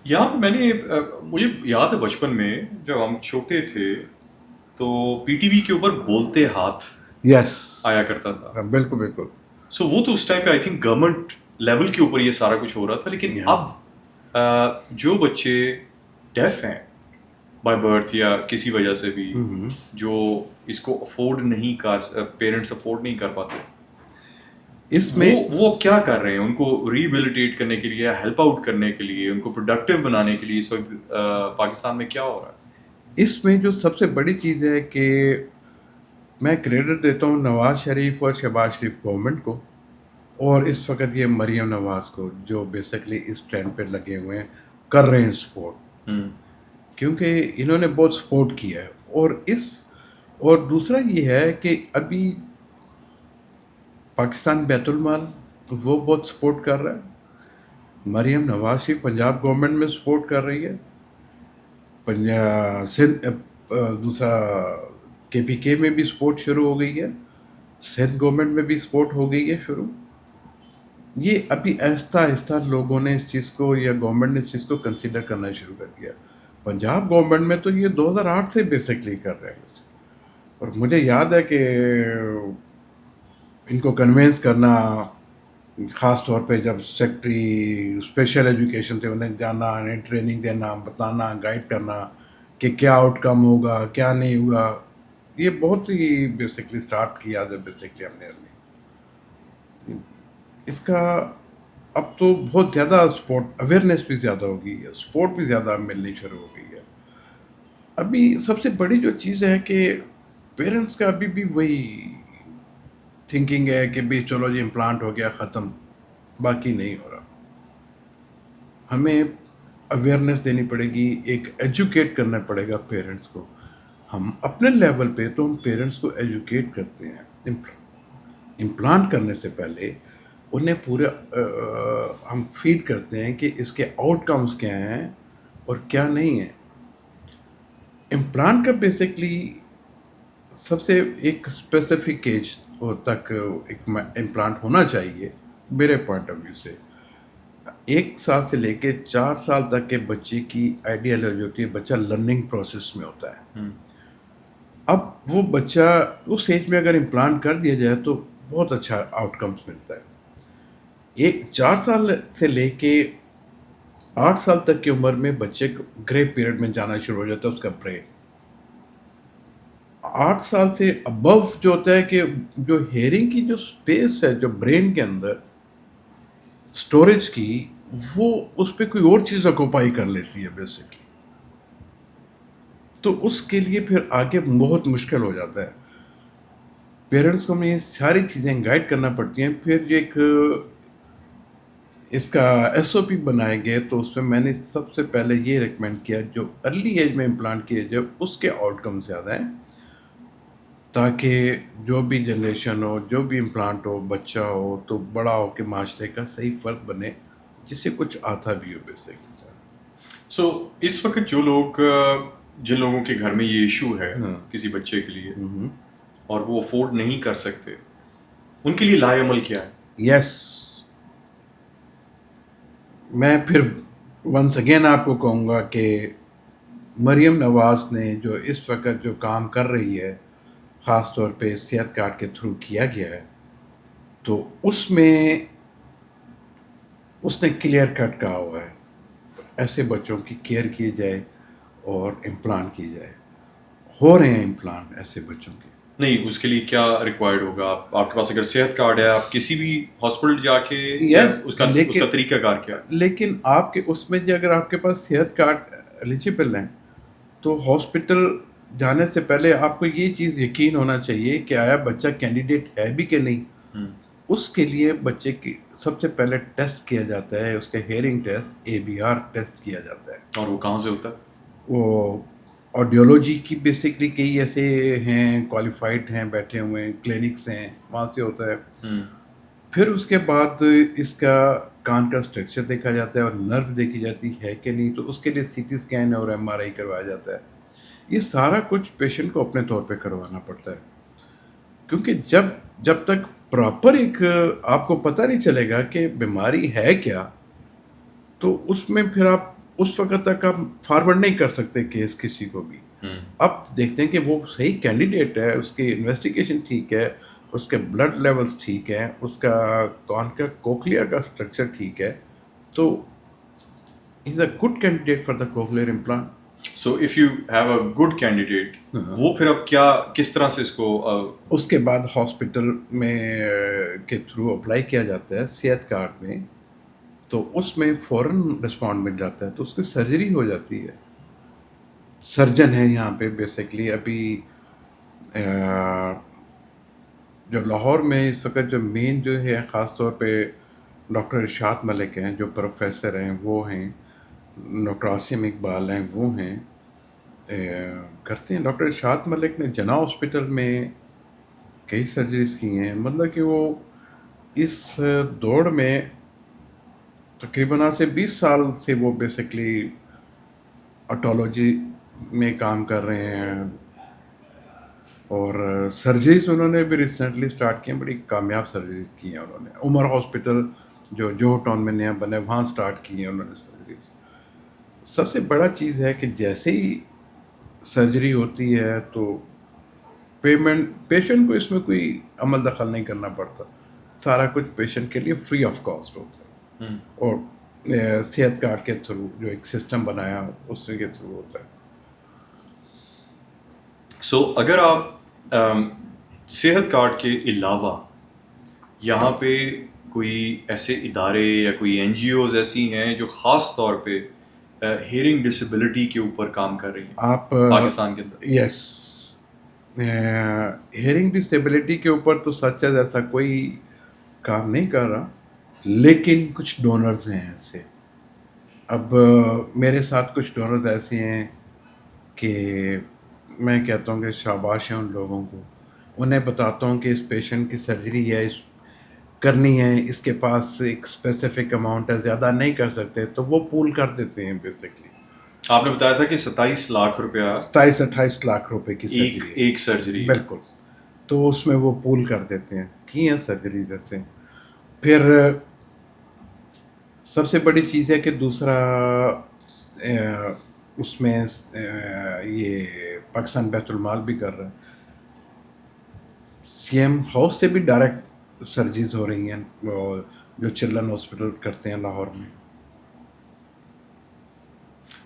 یہاں پہ میں نے مجھے یاد ہے بچپن میں جب ہم چھوٹے تھے تو پی ٹی وی کے اوپر بولتے ہاتھ یس، آیا کرتا تھا. بالکل بالکل. سو وہ تو اس ٹائم پہ آئی تھنک گورنمنٹ لیول کے اوپر یہ سارا کچھ ہو رہا تھا. لیکن اب جو بچے ڈیف ہیں بائی برتھ یا کسی وجہ سے بھی جو اس کو افورڈ نہیں کر پیرنٹس افورڈ نہیں کر پاتے اس میں وہ اب کیا کر رہے ہیں ان کو ریبیلیٹیٹ کرنے کے لیے ہیلپ آؤٹ کرنے کے لیے ان کو پروڈکٹیو بنانے کے لیے اس وقت پاکستان میں کیا ہو رہا ہے؟ اس میں جو سب سے بڑی چیز ہے کہ میں کریڈٹ دیتا ہوں نواز شریف اور شہباز شریف گورنمنٹ کو، اور اس وقت یہ مریم نواز کو، جو بیسکلی اس ٹرینڈ پہ لگے ہوئے ہیں، کر رہے ہیں سپورٹ، کیونکہ انہوں نے بہت سپورٹ کیا ہے. اور دوسرا یہ ہے کہ ابھی پاکستان بیت المال وہ بہت سپورٹ کر رہا ہے. مریم نواز شریف پنجاب گورنمنٹ میں سپورٹ کر رہی ہے. دوسرا کے پی کے میں بھی سپورٹ شروع ہو گئی ہے. سندھ گورنمنٹ میں بھی سپورٹ ہو گئی ہے شروع. یہ ابھی آہستہ آہستہ لوگوں نے اس چیز کو، یا گورنمنٹ نے اس چیز کو کنسیڈر کرنا شروع کر دیا. پنجاب گورنمنٹ میں تو یہ 2008 سے بیسکلی کر رہے ہیں. اور مجھے یاد ہے کہ ان کو کنوینس کرنا، خاص طور پہ جب سیکٹری اسپیشل ایجوکیشن تھے، انہیں جانا، انہیں ٹریننگ دینا، بتانا، گائیڈ کرنا کہ کیا آؤٹ کم ہوگا، کیا نہیں ہوگا. یہ بہت ہی بیسکلی اسٹارٹ کیا جب بیسکلی ہم نے اس کا اب تو بہت زیادہ سپورٹ، اویئرنیس بھی زیادہ ہو گئی ہے، سپورٹ بھی زیادہ ملنی شروع ہو گئی ہے. ابھی سب سے بڑی جو چیز ہے کہ پیرنٹس کا ابھی بھی وہی تھنکنگ ہے کہ بھی چلو جی امپلانٹ ہو گیا، ختم، باقی نہیں ہو رہا. ہمیں اویئرنیس دینی پڑے گی، ایک ایجوکیٹ کرنا پڑے گا پیرنٹس کو. ہم اپنے لیول پہ تو ہم پیرنٹس کو ایجوکیٹ کرتے ہیں. امپلانٹ کرنے سے پہلے انہیں پورے ہم فیڈ کرتے ہیں کہ اس کے آؤٹ کمز کیا ہیں اور کیا نہیں ہیں. امپلانٹ کا بیسکلی سب سے ایک اسپیسیفک ایج تک ایک امپلانٹ ہونا چاہیے میرے پوائنٹ آف ویو سے. 1 سال سے لے کے 4 سال تک کے بچے کی آئیڈیال ایج ہوتی ہے، بچہ لرننگ پروسیس میں ہوتا ہے. اب وہ بچہ اس ایج میں اگر امپلانٹ کر دیا جائے تو بہت اچھا آؤٹ کمس ملتا ہے. 4 سال سے لے کے 8 سال تک کی عمر میں بچے گرے پیریڈ میں جانا شروع ہو جاتا ہے اس کا برین. 8 سال سے ابو جو ہوتا ہے کہ جو ہیئرنگ کی جو اسپیس ہے جو برین کے اندر اسٹوریج کی، وہ اس پہ کوئی اور چیز آکوپائی کر لیتی ہے بیسکلی. تو اس کے لیے پھر آگے بہت مشکل ہو جاتا ہے. پیرنٹس کو ہمیں یہ ساری چیزیں گائیڈ کرنا پڑتی ہیں. پھر ایک اس کا ایس او پی بنائے گئے تو اس میں نے سب سے پہلے یہ ریکمینڈ کیا جو ارلی ایج میں امپلانٹ کیے جائے اس کے آؤٹ کم زیادہ ہیں، تاکہ جو بھی جنریشن ہو، جو بھی امپلانٹ ہو، بچہ ہو تو بڑا ہو کے معاشرے کا صحیح فرد بنے، جس سے کچھ آتا بھی ہو بیسکلی. سو اس وقت جن لوگوں کے گھر میں یہ ایشو ہے کسی بچے کے لیے اور وہ افورڈ نہیں کر سکتے، ان کے لیے لائے عمل کیا ہے؟ یس، میں پھر ونس اگین آپ کو کہوں گا کہ مریم نواز نے جو اس وقت جو کام کر رہی ہے، خاص طور پہ صحت کارڈ کے تھرو کیا گیا ہے، تو اس میں اس نے کلیئر کٹ کہا ہوا ہے ایسے بچوں کی کیئر کی جائے اور امپلانٹ کی جائے. ہو رہے ہیں امپلانٹ ایسے بچوں کے. نہیں، اس کے لیے کیا ریکوائرڈ ہوگا؟ آپ کے پاس اگر صحت کارڈ ہے، آپ کسی بھی ہاسپٹل جا کے، یا یس، اس کا طریقہ کار کیا ہے؟ لیکن آپ کے اس میں اگر آپ کے پاس صحت کارڈ ایلیجیبل ہیں تو ہاسپٹل جانے سے پہلے آپ کو یہ چیز یقین ہونا چاہیے کہ آیا بچہ کینڈیڈیٹ ہے بھی کہ نہیں. اس کے لیے بچے کی سب سے پہلے ٹیسٹ کیا جاتا ہے، اس کے ہیئرنگ ٹیسٹ ABR ٹیسٹ کیا جاتا ہے. اور وہ کہاں سے ہوتا ہے؟ وہ آڈیولوجی کی بیسکلی کئی ایسے ہیں کوالیفائڈ ہیں بیٹھے ہوئے ہیں، کلینکس ہیں، وہاں سے ہوتا ہے. پھر اس کے بعد اس کا کان کا اسٹرکچر دیکھا جاتا ہے اور نرو دیکھی جاتی ہے کہ نہیں، تو اس کے لیے CT اسکین اور MRI کروایا جاتا ہے. یہ سارا کچھ پیشنٹ کو اپنے طور پہ کروانا پڑتا ہے، کیونکہ جب تک پراپر ایک آپ کو پتہ نہیں چلے گا کہ بیماری ہے کیا، تو اس میں پھر آپ اس وقت تک آپ فارورڈ نہیں کر سکتے کیس کسی کو بھی. اب دیکھتے ہیں کہ وہ صحیح کینڈیڈیٹ ہے, اس کی انویسٹیگیشن ٹھیک ہے, اس کے بلڈ لیولز ٹھیک ہیں, اس کا کون کا کوکلیا کا اسٹرکچر ٹھیک ہے, تو is a good candidate for the cochlear implant. So if you have a good candidate, وہ پھر اب کیا کس طرح سے اس کو اس کے بعد ہاسپٹل میں کے تھرو اپلائی کیا جاتا ہے صحت کارڈ میں, تو اس میں فوراً رسپانڈ مل جاتا ہے, تو اس کی سرجری ہو جاتی ہے. سرجن ہے یہاں پہ بیسکلی ابھی جو لاہور میں اس وقت جو مین جو ہے خاص طور پہ ڈاکٹر ارشاد ملک ہیں جو پروفیسر ہیں, وہ ہیں ڈاکٹر عاصم اقبال ہیں, وہ ہیں کرتے ہیں. ڈاکٹر ارشاد ملک نے جنا ہاسپٹل میں کئی سرجریز کی ہیں. مطلب کہ وہ اس دوڑ میں تقریباً سے 20 سال سے وہ بیسکلی آٹولوجی میں کام کر رہے ہیں, اور سرجریز انہوں نے بھی ریسنٹلی سٹارٹ کی ہیں, بڑی کامیاب سرجریز کی ہیں انہوں نے. عمر ہاسپٹل جو جوہو ٹاؤن میں نیا بنا ہے وہاں سٹارٹ کی ہیں انہوں نے سرجریز. سب سے بڑا چیز ہے کہ جیسے ہی سرجری ہوتی ہے تو پیشنٹ کو اس میں کوئی عمل دخل نہیں کرنا پڑتا, سارا کچھ پیشنٹ کے لیے فری آف کاسٹ ہوتا ہے, اور صحت کارڈ کے تھرو جو ایک سسٹم بنایا اس کے تھرو ہوتا ہے. سو اگر آپ صحت کارڈ کے علاوہ یہاں پہ کوئی ایسے ادارے یا کوئی این جی اوز ایسی ہیں جو خاص طور پہ ہیئرنگ ڈسیبلٹی کے اوپر کام کر رہی ہیں آپ پاکستان کے اندر؟ یس, ہیئرنگ ڈسیبلٹی کے اوپر تو سچ ہے ایسا کوئی کام نہیں کر رہا, لیکن کچھ ڈونرز ہیں ایسے. اب میرے ساتھ کچھ ڈونرز ایسے ہیں کہ میں کہتا ہوں کہ شاباش ہے ان لوگوں کو. انہیں بتاتا ہوں کہ اس پیشنٹ کی سرجری ہے, اس کرنی ہے, اس کے پاس ایک اسپیسیفک اماؤنٹ ہے, زیادہ نہیں کر سکتے, تو وہ پول کر دیتے ہیں بیسکلی. آپ نے بتایا تھا کہ 27 لاکھ روپیہ 27-28 لاکھ روپے کی سرجری ہے. ایک سرجری. بالکل, تو اس میں وہ پول کر دیتے ہیں. کی ہیں سرجری جیسے. پھر سب سے بڑی چیز ہے کہ دوسرا اس میں یہ پاکستان بیت المال بھی کر رہا ہے, سی ایم ہاؤس سے بھی ڈائریکٹ سرجریز ہو رہی ہیں جو چلڈرن ہاسپٹل کرتے ہیں لاہور میں.